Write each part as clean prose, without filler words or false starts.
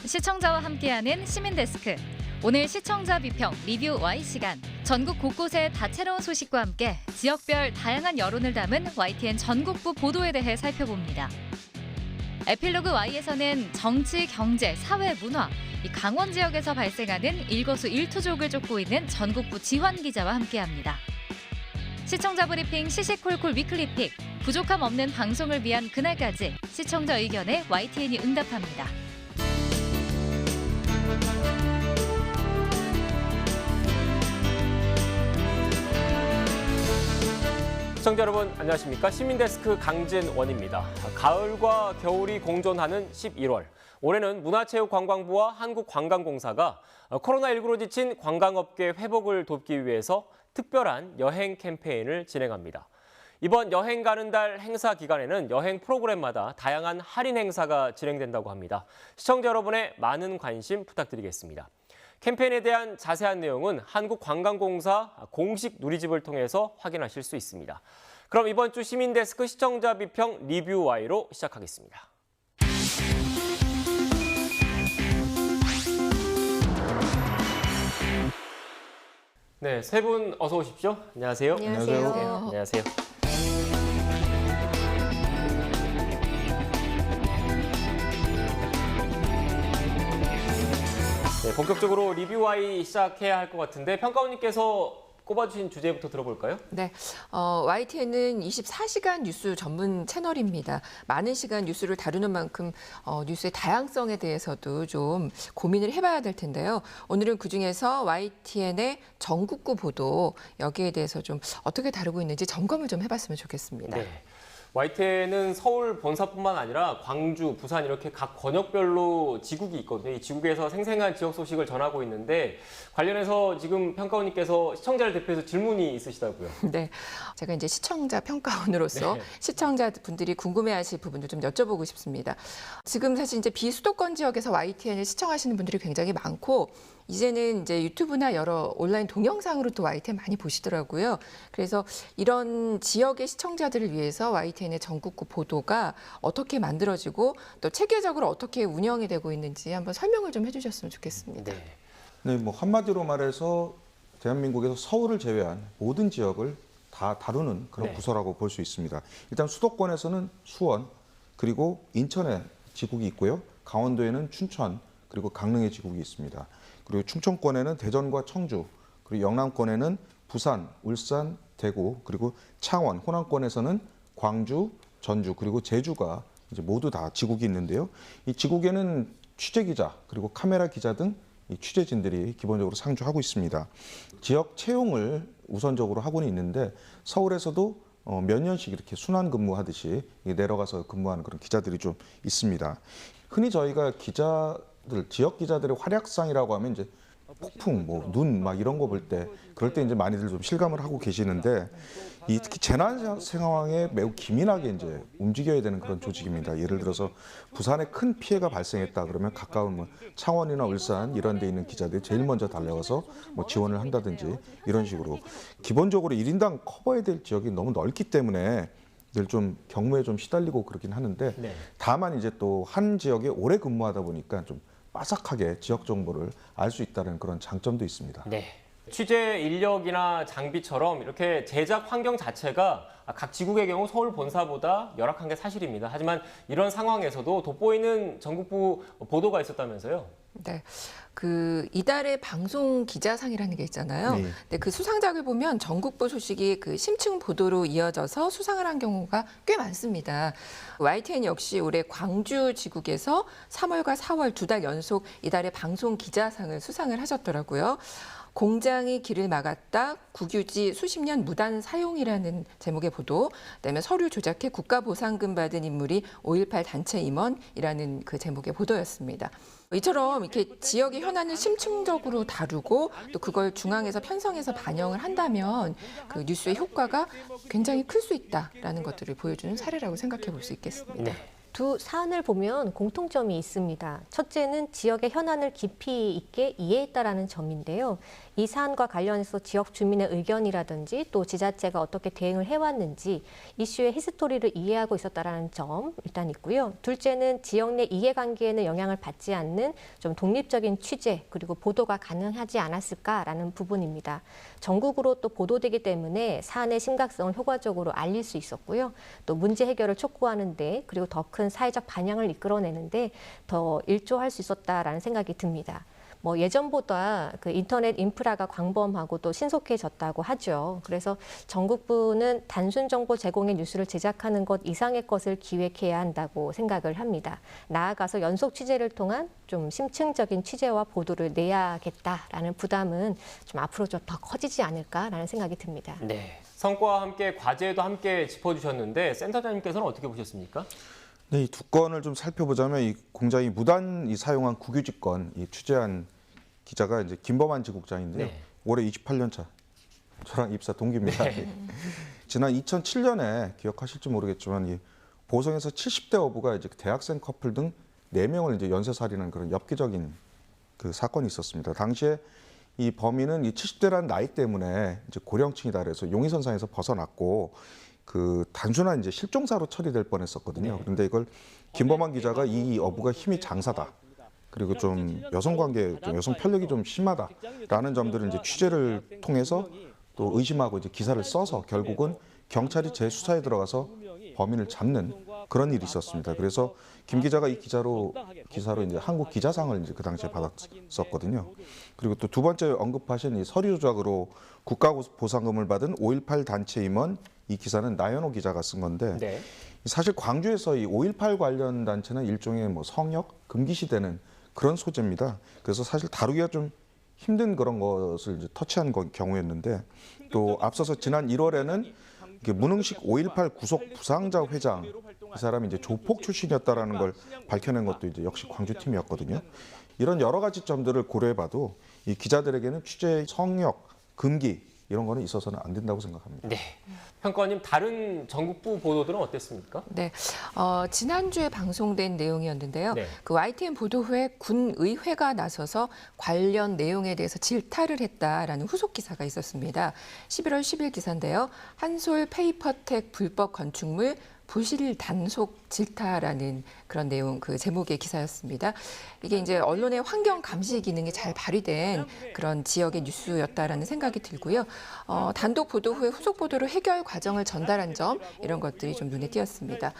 시청자와 함께하는 시민데스크. 오늘 시청자 비평 리뷰 Y 시간. 전국 곳곳의 다채로운 소식과 함께 지역별 다양한 여론을 담은 YTN 전국부 보도에 대해 살펴봅니다. 에필로그 Y에서는 정치, 경제, 사회, 문화, 이 강원 지역에서 발생하는 일거수일투족을 쫓고 있는 전국부 지환 기자와 함께합니다. 시청자 브리핑 시시콜콜 위클리픽. 부족함 없는 방송을 위한 그날까지 시청자 의견에 YTN이 응답합니다. 시청자 여러분 안녕하십니까? 시민데스크 강진원입니다. 가을과 겨울이 공존하는 11월. 올해는 문화체육관광부와 한국관광공사가 코로나19로 지친 관광업계 회복을 돕기 위해서 특별한 여행 캠페인을 진행합니다. 이번 여행 가는 달 행사 기간에는 여행 프로그램마다 다양한 할인 행사가 진행된다고 합니다. 시청자 여러분의 많은 관심 부탁드리겠습니다. 캠페인에 대한 자세한 내용은 한국관광공사 공식 누리집을 통해서 확인하실 수 있습니다. 그럼 이번 주 시민데스크 시청자 비평 리뷰 Y로 시작하겠습니다. 네, 세 분 어서 오십시오. 안녕하세요. 안녕하세요. 네, 안녕하세요. 네, 본격적으로 리뷰 Y 시작해야 할 것 같은데 평가원님께서 꼽아주신 주제부터 들어볼까요? 네, YTN은 24시간 뉴스 전문 채널입니다. 많은 시간 뉴스를 다루는 만큼 뉴스의 다양성에 대해서도 좀 고민을 해봐야 될 텐데요. 오늘은 그중에서 YTN의 전국구 보도 여기에 대해서 좀 어떻게 다루고 있는지 점검을 좀 해봤으면 좋겠습니다. 네. YTN은 서울 본사뿐만 아니라 광주, 부산 이렇게 각 권역별로 지국이 있거든요. 이 지국에서 생생한 지역 소식을 전하고 있는데 관련해서 지금 평가원님께서 시청자를 대표해서 질문이 있으시다고요. 네, 제가 이제 시청자 평가원으로서 네. 시청자분들이 궁금해하실 부분도 좀 여쭤보고 싶습니다. 지금 사실 이제 비수도권 지역에서 YTN을 시청하시는 분들이 굉장히 많고 이제는 이제 유튜브나 여러 온라인 동영상으로 또 YTN 많이 보시더라고요. 그래서 이런 지역의 시청자들을 위해서 YTN의 전국구 보도가 어떻게 만들어지고 또 체계적으로 어떻게 운영이 되고 있는지 한번 설명을 좀 해주셨으면 좋겠습니다. 네. 네, 한마디로 말해서 대한민국에서 서울을 제외한 모든 지역을 다 다루는 그런 네. 부서라고 볼 수 있습니다. 일단 수도권에서는 수원, 그리고 인천에 지국이 있고요. 강원도에는 춘천, 그리고 강릉에 지국이 있습니다. 그리고 충청권에는 대전과 청주, 그리고 영남권에는 부산, 울산, 대구, 그리고 창원, 호남권에서는 광주, 전주, 그리고 제주가 이제 모두 다 지국이 있는데요. 이 지국에는 취재기자, 그리고 카메라 기자 등 이 취재진들이 기본적으로 상주하고 있습니다. 지역 채용을 우선적으로 하고는 있는데 서울에서도 몇 년씩 이렇게 순환 근무하듯이 내려가서 근무하는 그런 기자들이 좀 있습니다. 흔히 저희가 지역 기자들의 활약상이라고 하면 이제 폭풍, 눈 막 이런 거 볼 때 그럴 때 이제 많이들 좀 실감을 하고 계시는데 이 특히 재난 상황에 매우 기민하게 이제 움직여야 되는 그런 조직입니다. 예를 들어서 부산에 큰 피해가 발생했다 그러면 가까운 창원이나 울산 이런 데 있는 기자들이 제일 먼저 달려가서 지원을 한다든지 이런 식으로 기본적으로 1인당 커버해야 될 지역이 너무 넓기 때문에 늘 좀 경무에 좀 시달리고 그러긴 하는데 네. 다만 이제 또 한 지역에 오래 근무하다 보니까 좀 빠삭하게 지역 정보를 알 수 있다는 그런 장점도 있습니다. 네. 취재 인력이나 장비처럼 이렇게 제작 환경 자체가 각 지국의 경우 서울 본사보다 열악한 게 사실입니다. 하지만 이런 상황에서도 돋보이는 전국부 보도가 있었다면서요? 네, 이달의 방송 기자상이라는 게 있잖아요. 네. 근데 그 수상작을 보면 전국부 소식이 그 심층 보도로 이어져서 수상을 한 경우가 꽤 많습니다. YTN 역시 올해 광주 지국에서 3월과 4월 2달 연속 이달의 방송 기자상을 수상을 하셨더라고요. 공장이 길을 막았다, 국유지 수십 년 무단 사용이라는 제목의 보도, 그다음에 서류 조작해 국가보상금 받은 인물이 5.18 단체 임원이라는 그 제목의 보도였습니다. 이처럼 이렇게 지역의 현안을 심층적으로 다루고 또 그걸 중앙에서 편성해서 반영을 한다면 그 뉴스의 효과가 굉장히 클 수 있다라는 것들을 보여주는 사례라고 생각해 볼 수 있겠습니다. 네. 두 사안을 보면 공통점이 있습니다. 첫째는 지역의 현안을 깊이 있게 이해했다라는 점인데요. 이 사안과 관련해서 지역 주민의 의견이라든지 또 지자체가 어떻게 대응을 해왔는지 이슈의 히스토리를 이해하고 있었다라는 점 일단 있고요. 둘째는 지역 내 이해관계에는 영향을 받지 않는 좀 독립적인 취재 그리고 보도가 가능하지 않았을까라는 부분입니다. 전국으로 또 보도되기 때문에 사안의 심각성을 효과적으로 알릴 수 있었고요. 또 문제 해결을 촉구하는데 그리고 더 큰 사회적 반향을 이끌어내는데 더 일조할 수 있었다라는 생각이 듭니다. 뭐 예전보다 그 인터넷 인프라가 광범하고 또 신속해졌다고 하죠. 그래서 전국부는 단순 정보 제공의 뉴스를 제작하는 것 이상의 것을 기획해야 한다고 생각을 합니다. 나아가서 연속 취재를 통한 좀 심층적인 취재와 보도를 내야겠다라는 부담은 좀 앞으로 좀 더 커지지 않을까라는 생각이 듭니다. 네. 성과와 함께 과제도 함께 짚어주셨는데 센터장님께서는 어떻게 보셨습니까? 네, 이 두 건을 좀 살펴보자면 이 공장이 무단 사용한 국유지 건 취재한 기자가 이제 김범한 지국장인데요. 네. 올해 28년 차. 저랑 입사 동기입니다. 네. 지난 2007년에 기억하실지 모르겠지만 이 보성에서 70대 어부가 이제 대학생 커플 등 4명을 이제 연쇄살인한 그런 엽기적인 그 사건이 있었습니다. 당시에 이 범인은 이 70대라는 나이 때문에 이제 고령층이다 그래서 용의선상에서 벗어났고 그 단순한 이제 실종사로 처리될 뻔했었거든요. 네. 그런데 이걸 김범한 기자가 이 어부가 힘이 장사다. 그리고 좀 여성 관계, 좀 여성 편력이 좀 심하다라는 점들을 이제 취재를 통해서 또 의심하고 이제 기사를 써서 결국은 경찰이 재수사에 들어가서 범인을 잡는 그런 일이 있었습니다. 그래서 김 기자가 이 기사로 이제 한국 기자상을 이제 그 당시에 받았었거든요. 그리고 또 두 번째 언급하신 이 서류 조작으로 국가보상금을 받은 5.18 단체 임원 이 기사는 나연호 기자가 쓴 건데 네. 사실 광주에서 이 5.18 관련 단체는 일종의 뭐 성역 금기시되는 그런 소재입니다. 그래서 사실 다루기가 좀 힘든 그런 것을 이제 터치한 경우였는데 또 앞서서 지난 1월에는 문흥식 5.18 구속 부상자 회장 이 사람이 이제 조폭 출신이었다라는 걸 밝혀낸 것도 이제 역시 광주팀이었거든요. 이런 여러 가지 점들을 고려해봐도 이 기자들에게는 취재 성역 금기 이런 거는 있어서는 안 된다고 생각합니다. 네. 평가원님 다른 전국부 보도들은 어땠습니까? 네, 지난주에 방송된 내용이었는데요. 네. 그 YTN 보도 후에 군의회가 나서서 관련 내용에 대해서 질타를 했다라는 후속 기사가 있었습니다. 11월 10일 기사인데요. 한솔 페이퍼텍 불법 건축물 부실 단속 질타라는 그런 내용, 그 제목의 기사였습니다. 이게 이제 언론의 환경 감시 기능이 잘 발휘된 그런 지역의 뉴스였다라는 생각이 들고요. 단독 보도 후에 후속 보도로 해결 과정을 전달한 점 이런 것들이 좀 눈에 띄었습니다.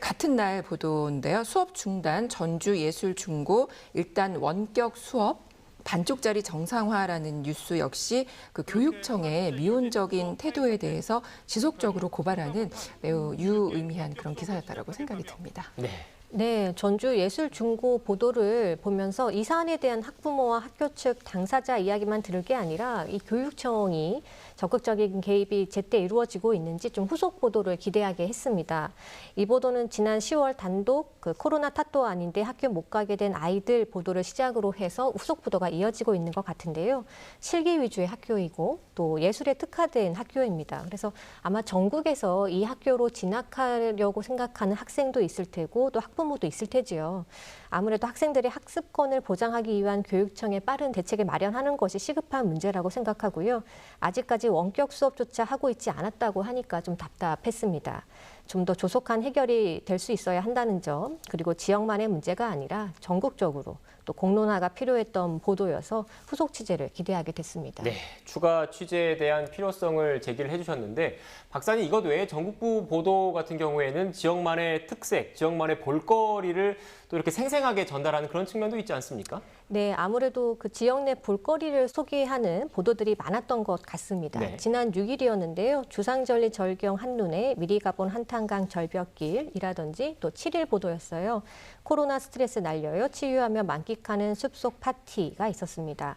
같은 날 보도인데요. 수업 중단, 전주예술중고 일단 원격 수업 반쪽짜리 정상화라는 뉴스 역시 그 교육청의 미온적인 태도에 대해서 지속적으로 고발하는 매우 유의미한 그런 기사였다라고 생각이 듭니다. 네. 네, 전주예술중고 보도를 보면서 이 사안에 대한 학부모와 학교 측 당사자 이야기만 들을 게 아니라 이 교육청이 적극적인 개입이 제때 이루어지고 있는지 좀 후속 보도를 기대하게 했습니다. 이 보도는 지난 10월 단독 그 코로나 탓도 아닌데 학교 못 가게 된 아이들 보도를 시작으로 해서 후속 보도가 이어지고 있는 것 같은데요. 실기 위주의 학교이고 또 예술에 특화된 학교입니다. 그래서 아마 전국에서 이 학교로 진학하려고 생각하는 학생도 있을 테고 또 학부모도 있을 테지요. 아무래도 학생들의 학습권을 보장하기 위한 교육청의 빠른 대책을 마련하는 것이 시급한 문제라고 생각하고요. 아직까지 원격 수업조차 하고 있지 않았다고 하니까 좀 답답했습니다. 좀 더 조속한 해결이 될 수 있어야 한다는 점, 그리고 지역만의 문제가 아니라 전국적으로 또 공론화가 필요했던 보도여서 후속 취재를 기대하게 됐습니다. 네, 추가 취재에 대한 필요성을 제기를 해주셨는데 박사님 이것 외에 전국부 보도 같은 경우에는 지역만의 특색, 지역만의 볼거리를 또 이렇게 생생하게 전달하는 그런 측면도 있지 않습니까? 네, 아무래도 그 지역 내 볼거리를 소개하는 보도들이 많았던 것 같습니다. 네. 지난 6일이었는데요. 주상절리 절경 한눈에 미리 가본 한탄강 절벽길이라든지 또 7일 보도였어요. 코로나 스트레스 날려요. 치유하며 만끽하는 숲속 파티가 있었습니다.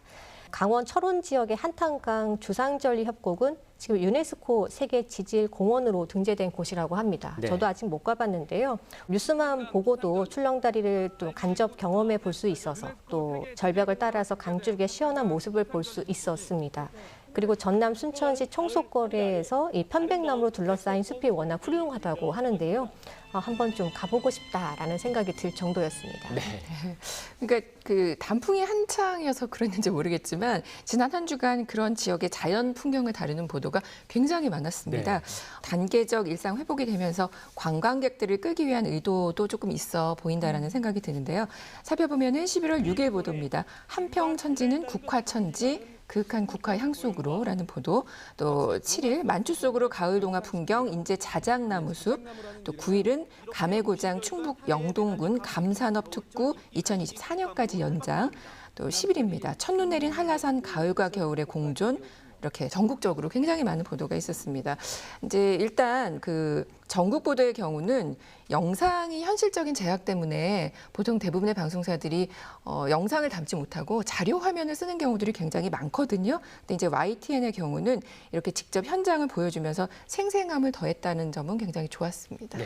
강원 철원 지역의 한탄강 주상절리 협곡은 지금 유네스코 세계 지질 공원으로 등재된 곳이라고 합니다. 네. 저도 아직 못 가봤는데요. 뉴스만 보고도 출렁다리를 또 간접 경험해 볼 수 있어서 또 절벽을 따라서 강줄기의 시원한 모습을 볼 수 있었습니다. 그리고 전남 순천시 청소거리에서 이 편백나무로 둘러싸인 숲이 워낙 훌륭하다고 하는데요. 한번 좀 가보고 싶다라는 생각이 들 정도였습니다. 네. 그러니까 그 단풍이 한창이어서 그랬는지 모르겠지만 지난 한 주간 그런 지역의 자연 풍경을 다루는 보도가 굉장히 많았습니다. 네. 단계적 일상 회복이 되면서 관광객들을 끌기 위한 의도도 조금 있어 보인다라는 생각이 드는데요. 살펴보면은 11월 6일 보도입니다. 한평천지는 국화천지, 그윽한 국화 향속으로라는 보도, 또 7일 만추 속으로 가을 동화 풍경 인제 자작나무 숲, 또 9일은 감회고장 충북 영동군 감산업 특구 2024년까지 연장, 또 10일입니다. 첫눈 내린 한라산 가을과 겨울의 공존, 이렇게 전국적으로 굉장히 많은 보도가 있었습니다. 이제 일단 그 전국 보도의 경우는 영상이 현실적인 제약 때문에 보통 대부분의 방송사들이 영상을 담지 못하고 자료 화면을 쓰는 경우들이 굉장히 많거든요. 근데 이제 YTN의 경우는 이렇게 직접 현장을 보여주면서 생생함을 더했다는 점은 굉장히 좋았습니다. 네.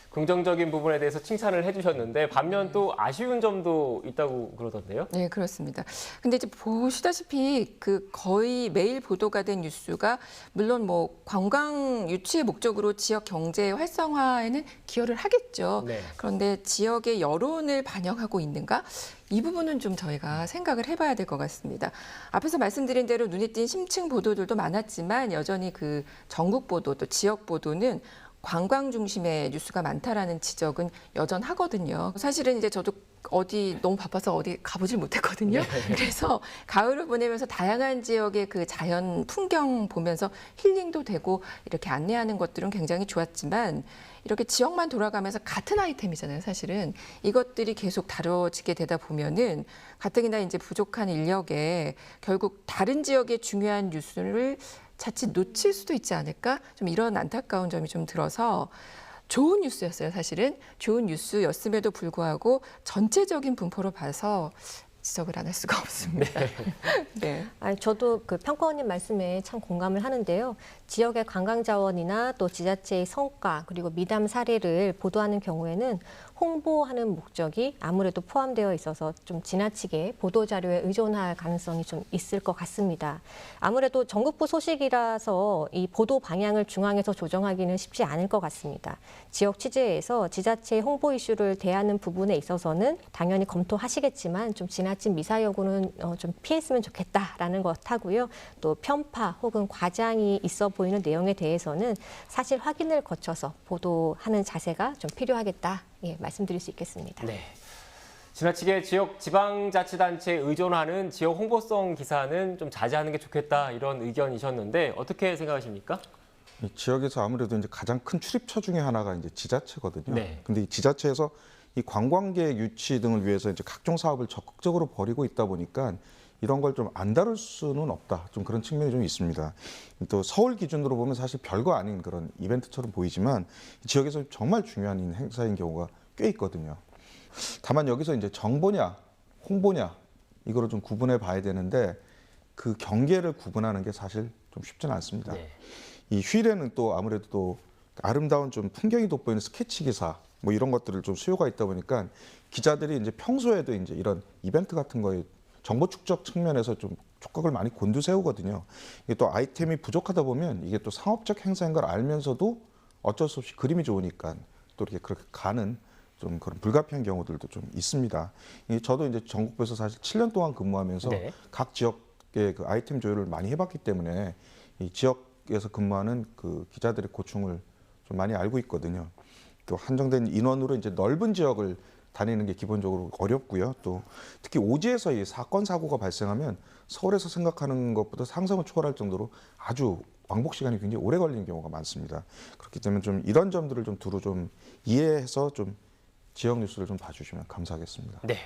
긍정적인 부분에 대해서 칭찬을 해주셨는데 반면 또 아쉬운 점도 있다고 그러던데요. 네, 그렇습니다. 근데 이제 보시다시피 그 거의 매일 보도가 된 뉴스가 물론 뭐 관광 유치의 목적으로 지역 경제 활성화에는 기여를 하겠죠. 네. 그런데 지역의 여론을 반영하고 있는가? 이 부분은 좀 저희가 생각을 해봐야 될 것 같습니다. 앞에서 말씀드린 대로 눈에 띈 심층 보도들도 많았지만 여전히 그 전국 보도 또 지역 보도는 관광 중심의 뉴스가 많다라는 지적은 여전하거든요. 사실은 이제 저도 어디 너무 바빠서 어디 가보질 못했거든요. 그래서 가을을 보내면서 다양한 지역의 그 자연 풍경 보면서 힐링도 되고 이렇게 안내하는 것들은 굉장히 좋았지만 이렇게 지역만 돌아가면서 같은 아이템이잖아요, 사실은. 이것들이 계속 다뤄지게 되다 보면은 가뜩이나 이제 부족한 인력에 결국 다른 지역의 중요한 뉴스를 자칫 놓칠 수도 있지 않을까? 좀 이런 안타까운 점이 좀 들어서 좋은 뉴스였어요, 사실은. 좋은 뉴스였음에도 불구하고 전체적인 분포로 봐서 지적을 안 할 수가 없습니다. 네. 저도 그 평가원님 말씀에 참 공감을 하는데요. 지역의 관광 자원이나 또 지자체의 성과 그리고 미담 사례를 보도하는 경우에는 홍보하는 목적이 아무래도 포함되어 있어서 좀 지나치게 보도 자료에 의존할 가능성이 좀 있을 것 같습니다. 아무래도 전국부 소식이라서 이 보도 방향을 중앙에서 조정하기는 쉽지 않을 것 같습니다. 지역 취재에서 지자체의 홍보 이슈를 대하는 부분에 있어서는 당연히 검토하시겠지만 좀 지나친 미사 여구는 좀 피했으면 좋겠다라는 것 하고요. 또 편파 혹은 과장이 있어 보이는 내용에 대해서는 사실 확인을 거쳐서 보도하는 자세가 좀 필요하겠다. 예, 말씀드릴 수 있겠습니다. 네. 지나치게 지역 지방자치단체에 의존하는 지역 홍보성 기사는 좀 자제하는 게 좋겠다 이런 의견이셨는데 어떻게 생각하십니까? 이 지역에서 아무래도 이제 가장 큰 출입처 중에 하나가 이제 지자체거든요. 네. 근데 이 지자체에서 이 관광객 유치 등을 위해서 이제 각종 사업을 적극적으로 벌이고 있다 보니까 이런 걸 좀 안 다룰 수는 없다. 좀 그런 측면이 좀 있습니다. 또 서울 기준으로 보면 사실 별거 아닌 그런 이벤트처럼 보이지만 지역에서 정말 중요한 행사인 경우가 꽤 있거든요. 다만 여기서 이제 정보냐, 홍보냐 이거를 좀 구분해 봐야 되는데 그 경계를 구분하는 게 사실 좀 쉽지는 않습니다. 네. 이 휴일에는 또 아무래도 또 아름다운 좀 풍경이 돋보이는 스케치 기사 뭐 이런 것들을 좀 수요가 있다 보니까 기자들이 이제 평소에도 이제 이런 이벤트 같은 거에 정보 축적 측면에서 좀 촉각을 많이 곤두세우거든요. 이게 또 아이템이 부족하다 보면 이게 또 상업적 행사인 걸 알면서도 어쩔 수 없이 그림이 좋으니까 또 이렇게 그렇게 가는 좀 그런 불가피한 경우들도 좀 있습니다. 저도 이제 전국부에서 사실 7년 동안 근무하면서 네. 각 지역의 그 아이템 조율을 많이 해봤기 때문에 이 지역에서 근무하는 그 기자들의 고충을 좀 많이 알고 있거든요. 또 한정된 인원으로 이제 넓은 지역을 다니는 게 기본적으로 어렵고요. 또 특히 오지에서 이 사건 사고가 발생하면 서울에서 생각하는 것보다 상상을 초월할 정도로 아주 왕복 시간이 굉장히 오래 걸리는 경우가 많습니다. 그렇기 때문에 좀 이런 점들을 좀 두루 좀 이해해서 좀 지역 뉴스를 좀 봐주시면 감사하겠습니다. 네.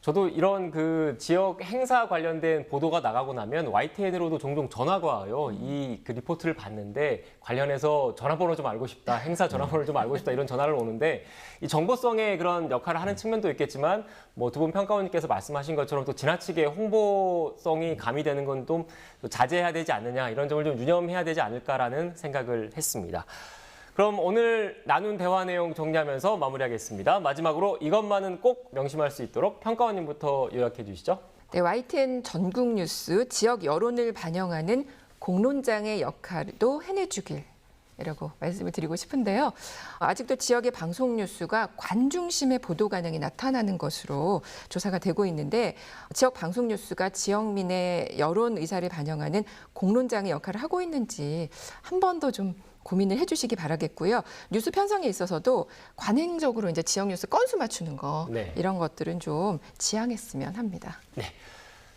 저도 이런 그 지역 행사 관련된 보도가 나가고 나면 YTN으로도 종종 전화가 와요. 이 그 리포트를 봤는데 관련해서 전화번호 좀 알고 싶다, 행사 전화번호를 좀 알고 싶다 이런 전화를 오는데 이 정보성의 그런 역할을 하는 측면도 있겠지만 뭐 두 분 평가원님께서 말씀하신 것처럼 또 지나치게 홍보성이 가미되는 건 좀 자제해야 되지 않느냐 이런 점을 좀 유념해야 되지 않을까라는 생각을 했습니다. 그럼 오늘 나눈 대화 내용 정리하면서 마무리하겠습니다. 마지막으로 이것만은 꼭 명심할 수 있도록 평가원님부터 요약해 주시죠. 네, YTN 전국 뉴스 지역 여론을 반영하는 공론장의 역할도 해내주길이라고 말씀을 드리고 싶은데요. 아직도 지역의 방송 뉴스가 관중심의 보도 가능이 나타나는 것으로 조사가 되고 있는데 지역 방송 뉴스가 지역민의 여론 의사를 반영하는 공론장의 역할을 하고 있는지 한 번 더 좀 고민을 해주시기 바라겠고요. 뉴스 편성에 있어서도 관행적으로 이제 지역 뉴스 건수 맞추는 거 네. 이런 것들은 좀 지양했으면 합니다. 네.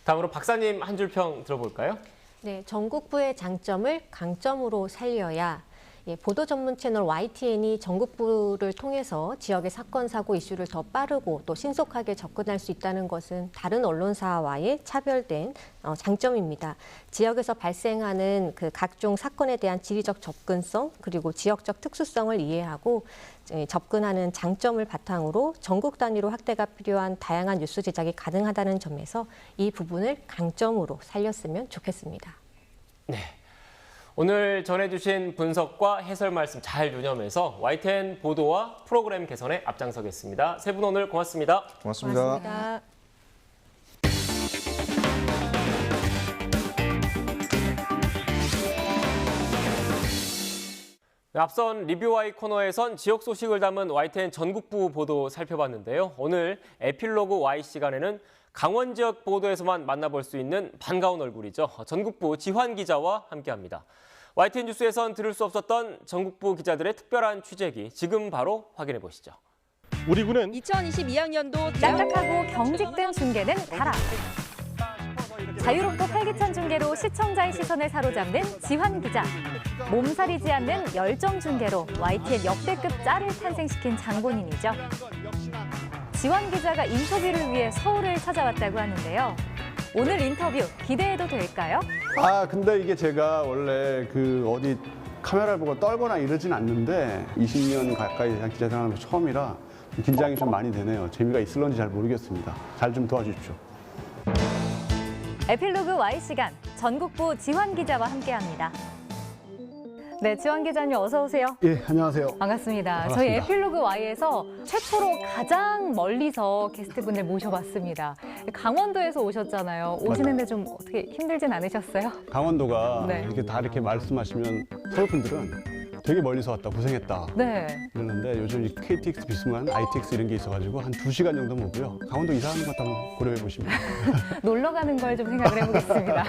다음으로 박사님 한 줄 평 들어볼까요? 네, 전국부의 장점을 강점으로 살려야 보도 전문 채널 YTN이 전국부를 통해서 지역의 사건, 사고 이슈를 더 빠르고 또 신속하게 접근할 수 있다는 것은 다른 언론사와의 차별된 장점입니다. 지역에서 발생하는 그 각종 사건에 대한 지리적 접근성 그리고 지역적 특수성을 이해하고 접근하는 장점을 바탕으로 전국 단위로 확대가 필요한 다양한 뉴스 제작이 가능하다는 점에서 이 부분을 강점으로 살렸으면 좋겠습니다. 네. 오늘 전해주신 분석과 해설 말씀 잘 유념해서 YTN 보도와 프로그램 개선에 앞장서겠습니다. 세 분 오늘 고맙습니다. 고맙습니다. 고맙습니다. 앞선 리뷰와이 코너에선 지역 소식을 담은 YTN 전국부 보도 살펴봤는데요. 오늘 에필로그 Y 시간에는 강원 지역 보도에서만 만나볼 수 있는 반가운 얼굴이죠. 전국부 지환 기자와 함께합니다. YTN 뉴스에선 들을 수 없었던 전국부 기자들의 특별한 취재기 지금 바로 확인해 보시죠. 우리 군은 2022학년도 딱딱하고 경직된 중계는 가라. 자유롭고 활기찬 중계로 시청자의 시선을 사로잡는 지환 기자. 몸살이지 않는 열정 중계로 YTN 역대급 짤을 탄생시킨 장본인이죠. 지환 기자가 인터뷰를 위해 서울을 찾아왔다고 하는데요. 오늘 인터뷰 기대해도 될까요? 근데 이게 제가 원래 어디 카메라를 보고 떨거나 이러진 않는데 20년 가까이 기자 생활하면서 처음이라 긴장이 좀 많이 되네요. 재미가 있을런지 잘 모르겠습니다. 잘 좀 도와주십시오. 에필로그 Y 시간 전국부 지환 기자와 함께합니다. 네, 지환 기자님 어서 오세요. 예, 안녕하세요. 반갑습니다. 저희 에필로그 Y에서 최초로 가장 멀리서 게스트분을 모셔봤습니다. 강원도에서 오셨잖아요. 오시는데 좀 어떻게 힘들진 않으셨어요? 강원도가 네. 이렇게 말씀하시면 서울 분들은 되게 멀리서 왔다, 고생했다. 네. 이러는데 요즘 이 KTX 비스만 ITX 이런 게 있어가지고 한 2시간 정도 오고요. 강원도 이사하는 것도 한번 고려해 보시면. 놀러 가는 걸 좀 생각을 해보겠습니다.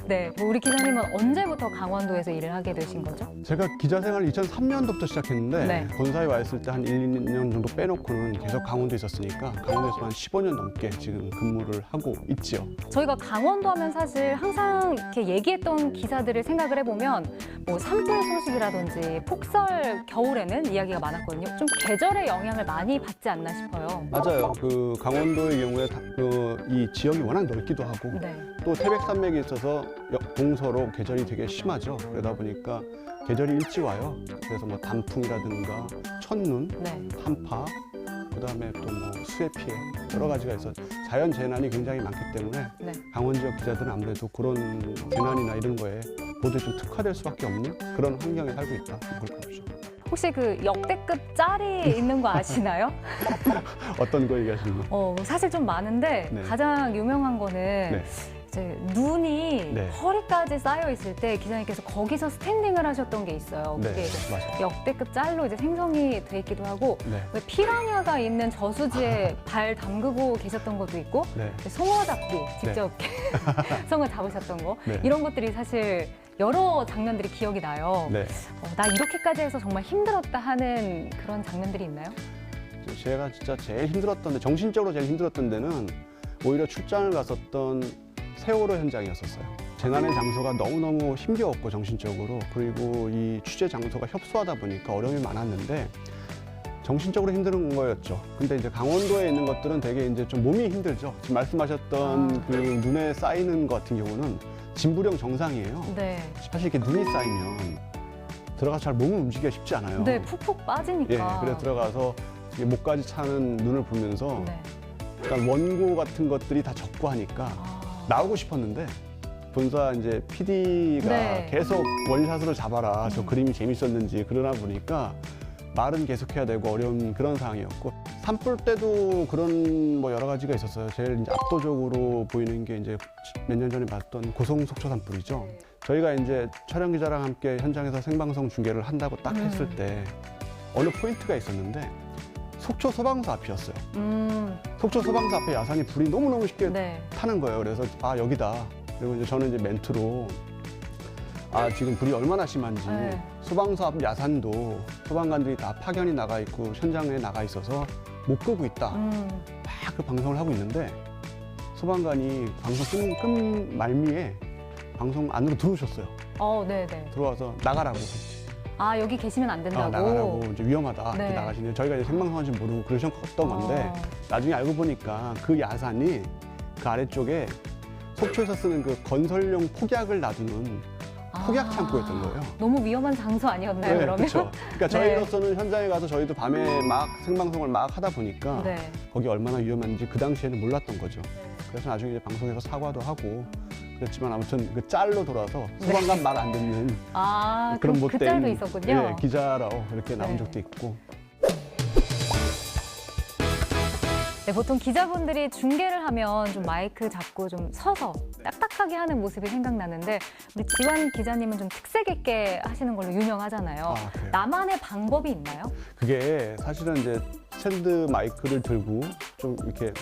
네, 우리 기자님은 언제부터 강원도에서 일을 하게 되신 거죠? 제가 기자 생활 2003년도부터 시작했는데 네. 본사에 와 있을 때 한 1, 2년 정도 빼놓고는 계속 강원도에 있었으니까 강원도에서 한 15년 넘게 지금 근무를 하고 있지요. 저희가 강원도 하면 사실 항상 이렇게 얘기했던 기사들을 생각을 해보면 뭐 산불 소식이라든지 폭설 겨울에는 이야기가 많았거든요. 좀 계절의 영향을 많이 받지 않나 싶어요. 맞아요. 강원도의 경우에 이 지역이 워낙 넓기도 하고 네. 또 태백산맥이 있어서 동서로 계절이 되게 심하죠. 그러다 보니까 계절이 일찍 와요. 그래서 뭐 단풍이라든가 첫눈, 네. 한파, 그다음에 또 뭐 수해 피해 여러 가지가 있어 자연 재난이 굉장히 많기 때문에 네. 강원 지역 기자들은 아무래도 그런 재난이나 이런 거에 보도에 좀 특화될 수밖에 없는 그런 환경에 살고 있다. 그렇게 보죠. 혹시 그 역대급 짤이 있는 거 아시나요? 어떤 거 얘기하시는 거? 사실 좀 많은데 네. 가장 유명한 거는 네. 이제 눈이 네. 허리까지 쌓여 있을 때 기자님께서 거기서 스탠딩을 하셨던 게 있어요. 그게 네, 이제 맞아요. 역대급 짤로 이제 생성이 돼 있기도 하고 네. 왜 피라냐가 있는 저수지에 발 담그고 계셨던 것도 있고 네. 송어 잡기 직접 송어 잡으셨던 거 네. 이런 것들이 사실 여러 장면들이 기억이 나요. 네. 나 이렇게까지 해서 정말 힘들었다 하는 그런 장면들이 있나요? 제가 진짜 제일 힘들었던 데, 정신적으로 제일 힘들었던 데는 오히려 출장을 갔었던 세월호 현장이었었어요. 재난의 장소가 너무너무 힘겨웠고 정신적으로 그리고 이 취재 장소가 협소하다 보니까 어려움이 많았는데 정신적으로 힘든 거였죠. 근데 이제 강원도에 있는 것들은 되게 이제 좀 몸이 힘들죠. 지금 말씀하셨던 그 눈에 쌓이는 것 같은 경우는 진부령 정상이에요. 네. 사실 이렇게 눈이 쌓이면 들어가서 잘 몸을 움직이기가 쉽지 않아요. 네, 푹푹 빠지니까. 예, 그래서 들어가서 이게 목까지 차는 눈을 보면서 네. 약간 원고 같은 것들이 다 적고 하니까 나오고 싶었는데 본사 이제 PD가 네. 계속 원샷으로 잡아라. 저 그림이 재밌었는지 그러다 보니까 말은 계속해야 되고 어려운 그런 상황이었고 산불 때도 그런 뭐 여러 가지가 있었어요. 제일 이제 압도적으로 보이는 게 이제 몇 년 전에 봤던 고성 속초 산불이죠. 저희가 이제 촬영 기자랑 함께 현장에서 생방송 중계를 한다고 딱 했을 때 어느 포인트가 있었는데 속초 소방서 앞이었어요. 속초 소방서 앞에 야산이 불이 너무너무 쉽게 네. 타는 거예요. 그래서 아 여기다. 그리고 이제 저는 이제 멘트로 아 지금 불이 얼마나 심한지 네. 소방서 앞 야산도 소방관들이 다 파견이 나가 있고 현장에 나가 있어서 못 끄고 있다. 막 그 방송을 하고 있는데 소방관이 방송 끈 말미에 방송 안으로 들어오셨어요. 네네. 들어와서 나가라고. 아, 여기 계시면 안 된다고? 나가라고 이제 위험하다. 네. 이렇게 나가시는데 저희가 이제 생방송하는지 모르고 그러셨던 건데 나중에 알고 보니까 그 야산이 그 아래쪽에 속초에서 쓰는 그 건설용 폭약을 놔두는 폭약 창고였던 거예요. 너무 위험한 장소 아니었나요, 그러면? 그렇죠. 그러니까 네. 저희로서는 현장에 가서 저희도 밤에 막 생방송을 막 하다 보니까 네. 거기 얼마나 위험한지 그 당시에는 몰랐던 거죠. 그래서 나중에 이제 방송에서 사과도 하고 그랬지만 아무튼 그 짤로 돌아서 소방관 말 안 듣는 그런 그 못된 짤도 있었군요. 예, 기자로 이렇게 나온 네. 적도 있고. 네, 보통 기자분들이 중계를 하면 좀 마이크 잡고 좀 서서 딱딱하게 하는 모습이 생각나는데 우리 지환 기자님은 좀 특색 있게 하시는 걸로 유명하잖아요. 아, 그래요? 나만의 방법이 있나요? 그게 사실은 이제 스탠드 마이크를 들고 좀 이렇게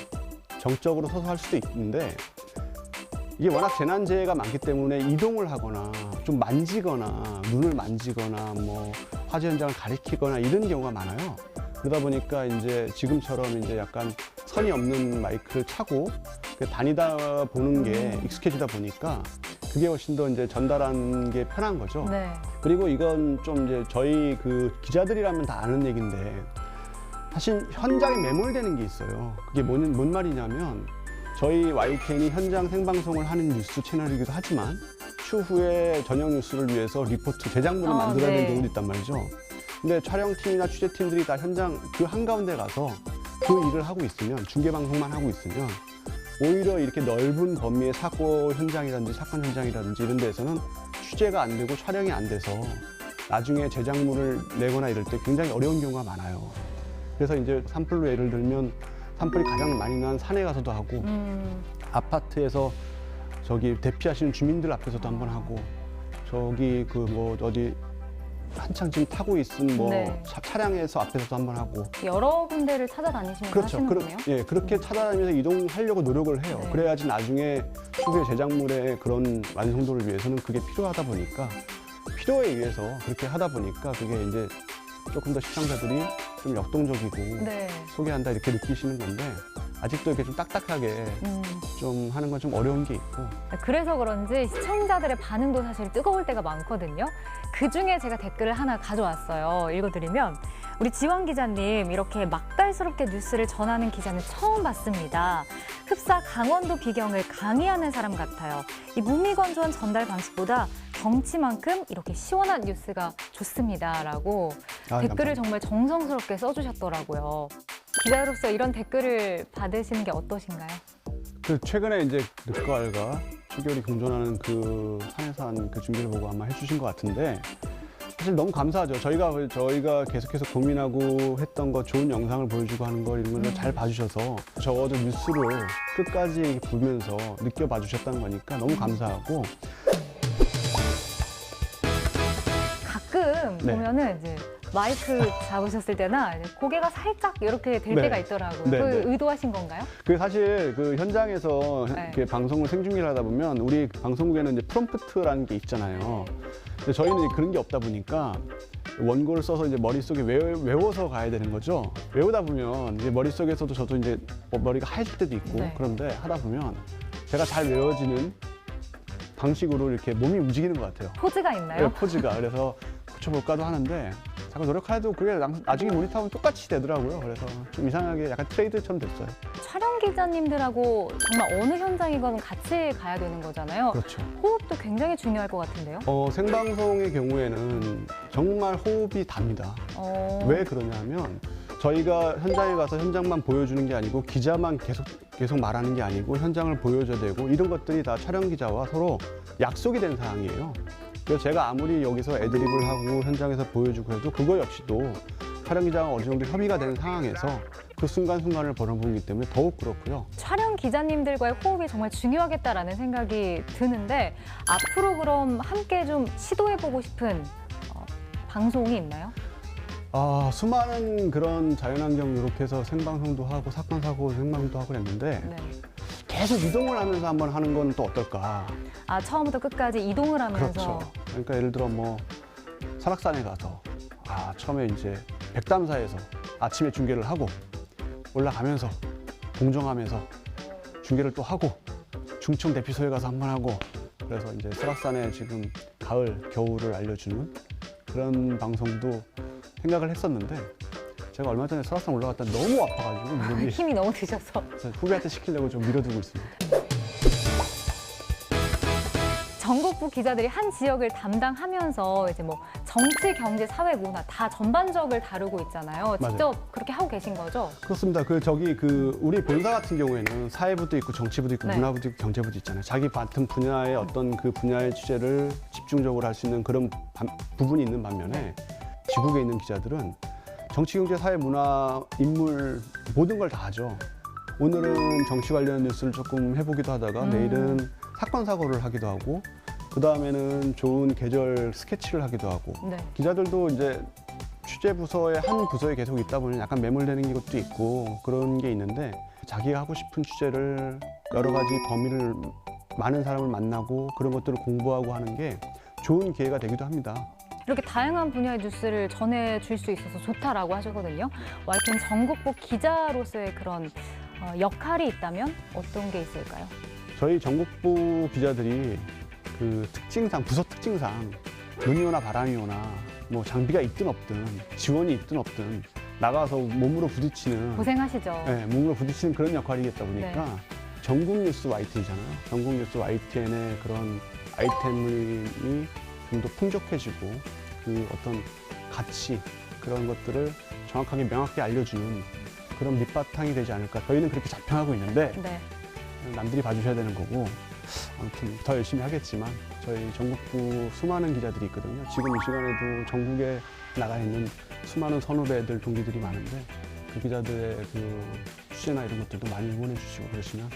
정적으로 서서 할 수도 있는데 이게 워낙 재난재해가 많기 때문에 이동을 하거나 좀 만지거나 눈을 만지거나 뭐 화재 현장을 가리키거나 이런 경우가 많아요. 그러다 보니까 이제 지금처럼 이제 약간 선이 없는 마이크를 차고 다니다 보는 게 익숙해지다 보니까 그게 훨씬 더 이제 전달하는 게 편한 거죠. 네. 그리고 이건 좀 이제 저희 그 기자들이라면 다 아는 얘기인데 사실 현장에 매몰되는 게 있어요. 그게 뭔 말이냐면 저희 YTN이 현장 생방송을 하는 뉴스 채널이기도 하지만 추후에 저녁 뉴스를 위해서 리포트 제작물을 만들어야 되는 네. 경우도 있단 말이죠. 근데 촬영팀이나 취재팀들이 다 현장 그 한가운데 가서 그 일을 하고 있으면 중계방송만 하고 있으면 오히려 이렇게 넓은 범위의 사고 현장이라든지 사건 현장이라든지 이런 데에서는 취재가 안 되고 촬영이 안 돼서 나중에 제작물을 내거나 이럴 때 굉장히 어려운 경우가 많아요. 그래서 이제 산불로 예를 들면 산불이 가장 많이 난 산에 가서도 하고 아파트에서 저기 대피하시는 주민들 앞에서도 한번 하고 저기 그 뭐 어디 한창 지금 타고 있은 뭐 네. 차량에서 앞에서도 한번 하고 여러 군데를 찾아다니시면서 그렇죠. 하시는군요. 예, 그렇게 찾아다니면서 이동하려고 노력을 해요. 네. 그래야지 나중에 추후에 제작물의 그런 완성도를 위해서는 그게 필요하다 보니까 필요에 의해서 그렇게 하다 보니까 그게 이제 조금 더 시청자들이 좀 역동적이고 네. 소개한다 이렇게 느끼시는 건데 아직도 이렇게 좀 딱딱하게 좀 하는 건 좀 어려운 게 있고 그래서 그런지 시청자들의 반응도 사실 뜨거울 때가 많거든요. 그중에 제가 댓글을 하나 가져왔어요. 읽어드리면 우리 지환 기자님 이렇게 막달스럽게 뉴스를 전하는 기자는 처음 봤습니다. 흡사 강원도 비경을 강의하는 사람 같아요. 이 무미건조한 전달 방식보다 정치만큼 이렇게 시원한 뉴스가 좋습니다라고 댓글을 감사합니다. 정말 정성스럽게 써주셨더라고요. 기자로서 이런 댓글을 받으시는 게 어떠신가요? 그 최근에 이제 늑갈과 추결이 공존하는 그 산해산 그 중계를 보고 아마 해주신 것 같은데 사실 너무 감사하죠. 저희가 계속해서 고민하고 했던 거 좋은 영상을 보여주고 하는 거 이런 걸 잘 봐주셔서 적어도 뉴스를 끝까지 보면서 느껴봐 주셨다는 거니까 너무 감사하고 가끔 네. 보면은 이제 마이크 잡으셨을 때나 이제 고개가 살짝 이렇게 될 네. 때가 있더라고요. 네, 그 네. 의도하신 건가요? 그 사실 그 현장에서 네. 이렇게 방송을 생중계를 하다 보면 우리 방송국에는 이제 프롬프트라는 게 있잖아요. 근데 저희는 이제 그런 게 없다 보니까 원고를 써서 이제 머릿속에 외워서 가야 되는 거죠. 외우다 보면 이제 머릿속에서도 저도 이제 머리가 하얘질 때도 있고 네. 그런데 하다 보면 제가 잘 외워지는 방식으로 이렇게 몸이 움직이는 것 같아요. 포즈가 있나요? 네, 포즈가. 그래서 고쳐볼까도 하는데 자꾸 노력해도 그게 나중에 모니터하면 똑같이 되더라고요. 그래서 좀 이상하게 약간 트레이드처럼 됐어요. 촬영 기자님들하고 정말 어느 현장이건 같이 가야 되는 거잖아요. 그렇죠. 호흡도 굉장히 중요할 것 같은데요. 생방송의 경우에는 정말 호흡이 답니다. 왜 그러냐면 저희가 현장에 가서 현장만 보여주는 게 아니고 기자만 계속 말하는 게 아니고 현장을 보여줘야 되고 이런 것들이 다 촬영 기자와 서로 약속이 된 사항이에요. 그래서 제가 아무리 여기서 애드립을 하고 현장에서 보여주고 해도 그거 역시도 촬영 기자가 어느 정도 협의가 된 상황에서 그 순간순간을 보는 분이기 때문에 더욱 그렇고요. 촬영 기자님들과의 호흡이 정말 중요하겠다라는 생각이 드는데 앞으로 그럼 함께 좀 시도해보고 싶은 방송이 있나요? 수많은 그런 자연환경 이렇게 해서 생방송도 하고 사건 사고 생방송도 하고 그랬는데 네. 계속 이동을 하면서 한번 하는 건 또 어떨까? 처음부터 끝까지 이동을 하면서. 그렇죠. 그러니까 예를 들어 뭐 설악산에 가서 처음에 이제 백담사에서 아침에 중계를 하고 올라가면서 공정하면서 중계를 또 하고 중청 대피소에 가서 한번 하고 그래서 이제 설악산에 지금 가을, 겨울을 알려주는 그런 방송도 생각을 했었는데 제가 얼마 전에 설악산 올라갔다 너무 아파가지고 무릎이 힘이 너무 드셔서. 그래서 후배한테 시키려고 좀 미뤄두고 있습니다. 전국부 기자들이 한 지역을 담당하면서 이제 뭐 정치, 경제, 사회, 문화 다 전반적을 다루고 있잖아요. 직접 맞아요. 그렇게 하고 계신 거죠? 그렇습니다. 우리 본사 같은 경우에는 사회부도 있고 정치부도 있고 네. 문화부도 있고 경제부도 있잖아요. 자기 맡은 분야의 어떤 그 분야의 취재를 집중적으로 할 수 있는 그런 부분이 있는 반면에 지국에 있는 기자들은 정치, 경제, 사회, 문화, 인물 모든 걸 다 하죠. 오늘은 정치 관련 뉴스를 조금 해보기도 하다가 내일은 사건 사고를 하기도 하고 그 다음에는 좋은 계절 스케치를 하기도 하고 네. 기자들도 이제 취재 부서의 한 부서에 계속 있다 보면 약간 매몰되는 것도 있고 그런 게 있는데 자기가 하고 싶은 취재를 여러 가지 범위를 많은 사람을 만나고 그런 것들을 공부하고 하는 게 좋은 기회가 되기도 합니다. 이렇게 다양한 분야의 뉴스를 전해줄 수 있어서 좋다라고 하셨거든요. YTN 전국부 기자로서의 그런 역할이 있다면 어떤 게 있을까요? 저희 전국부 기자들이 그 특징상, 부서 특징상 눈이 오나 바람이 오나 뭐 장비가 있든 없든 지원이 있든 없든 나가서 몸으로 부딪히는 고생하시죠. 네, 몸으로 부딪히는 그런 역할이겠다 보니까 네. 전국 뉴스 YTN이잖아요. 전국 뉴스 YTN의 그런 아이템이 좀 더 풍족해지고 그 어떤 가치 그런 것들을 정확하게 명확히 알려주는 그런 밑바탕이 되지 않을까. 저희는 그렇게 자평하고 있는데 네. 남들이 봐주셔야 되는 거고 아무튼 더 열심히 하겠지만 저희 전국부 수많은 기자들이 있거든요. 지금 이 시간에도 전국에 나가 있는 수많은 선후배들 동기들이 많은데 그 기자들의 그 취재나 이런 것들도 많이 응원해 주시고 그러시면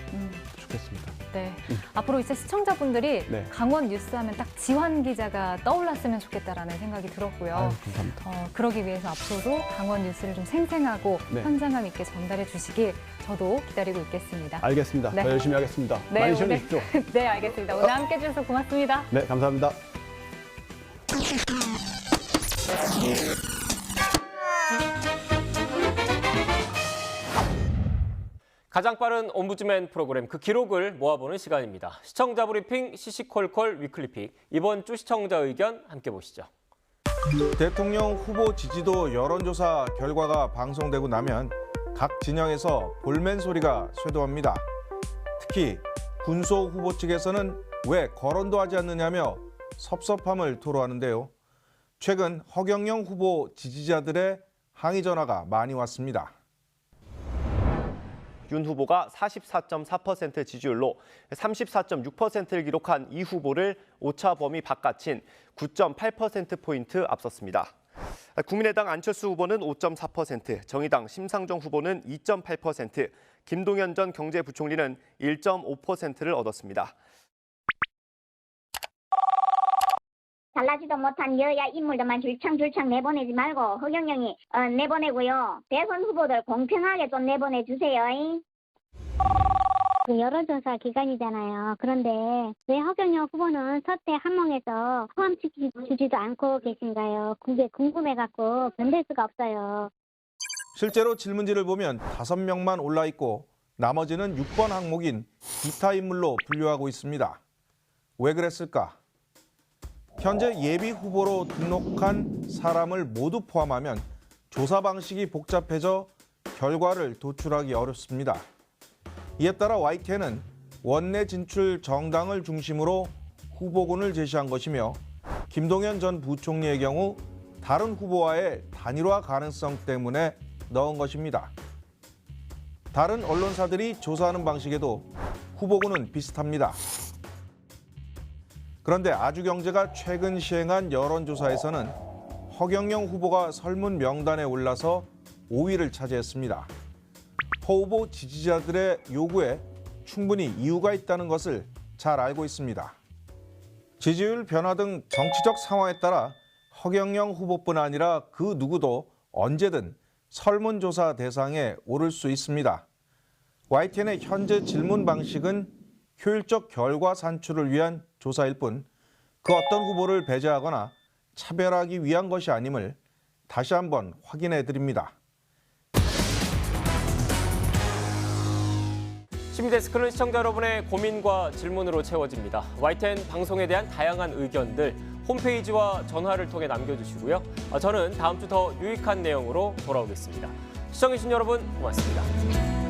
좋겠습니다. 네. 앞으로 이제 시청자분들이 네. 강원 뉴스 하면 딱 지환 기자가 떠올랐으면 좋겠다라는 생각이 들었고요. 아유, 감사합니다. 그러기 위해서 앞으로도 강원 뉴스를 좀 생생하고 네. 현장감 있게 전달해 주시길 저도 기다리고 있겠습니다. 알겠습니다. 네. 더 열심히 하겠습니다. 네, 많이 오늘- 시원해 주십시오. 네, 알겠습니다. 오늘 함께 해주셔서 고맙습니다. 네, 감사합니다. 가장 빠른 옴부즈맨 프로그램 그 기록을 모아보는 시간입니다. 시청자 브리핑 시시콜콜 위클리픽. 이번 주 시청자 의견 함께 보시죠. 대통령 후보 지지도 여론조사 결과가 방송되고 나면 각 진영에서 볼멘 소리가 쇄도합니다. 특히 군소 후보 측에서는 왜 거론도 하지 않느냐며 섭섭함을 토로하는데요. 최근 허경영 후보 지지자들의 항의 전화가 많이 왔습니다. 윤 후보가 44.4% 지지율로 34.6%를 기록한 이 후보를 오차 범위 바깥인 9.8%포인트 앞섰습니다. 국민의당 안철수 후보는 5.4%, 정의당 심상정 후보는 2.8%, 김동연 전 경제부총리는 1.5%를 얻었습니다. 잘나지도 못한 여야 인물들만 줄창 내보내지 말고 허경영이 내보내고요. 대선 후보들 공평하게 좀 내보내주세요. 그 여론조사 기간이잖아요. 그런데 왜 허경영 후보는 서태 한몫에서 포함시키지도 않고 계신가요? 그게 궁금해갖고 견딜 수가 없어요. 실제로 질문지를 보면 5명만 올라 있고 나머지는 6번 항목인 기타 인물로 분류하고 있습니다. 왜 그랬을까? 현재 예비 후보로 등록한 사람을 모두 포함하면 조사 방식이 복잡해져 결과를 도출하기 어렵습니다. 이에 따라 YTN은 원내 진출 정당을 중심으로 후보군을 제시한 것이며 김동연 전 부총리의 경우 다른 후보와의 단일화 가능성 때문에 넣은 것입니다. 다른 언론사들이 조사하는 방식에도 후보군은 비슷합니다. 그런데 아주경제가 최근 시행한 여론조사에서는 허경영 후보가 설문 명단에 올라서 5위를 차지했습니다. 호 후보 지지자들의 요구에 충분히 이유가 있다는 것을 잘 알고 있습니다. 지지율 변화 등 정치적 상황에 따라 허경영 후보뿐 아니라 그 누구도 언제든 설문조사 대상에 오를 수 있습니다. YTN의 현재 질문 방식은 효율적 결과 산출을 위한 조사일 뿐 그 어떤 후보를 배제하거나 차별하기 위한 것이 아님을 다시 한번 확인해 드립니다. 시민데스크는 시청자 여러분의 고민과 질문으로 채워집니다. YTN 방송에 대한 다양한 의견들 홈페이지와 전화를 통해 남겨주시고요. 저는 다음 주 더 유익한 내용으로 돌아오겠습니다. 시청해주신 여러분 고맙습니다.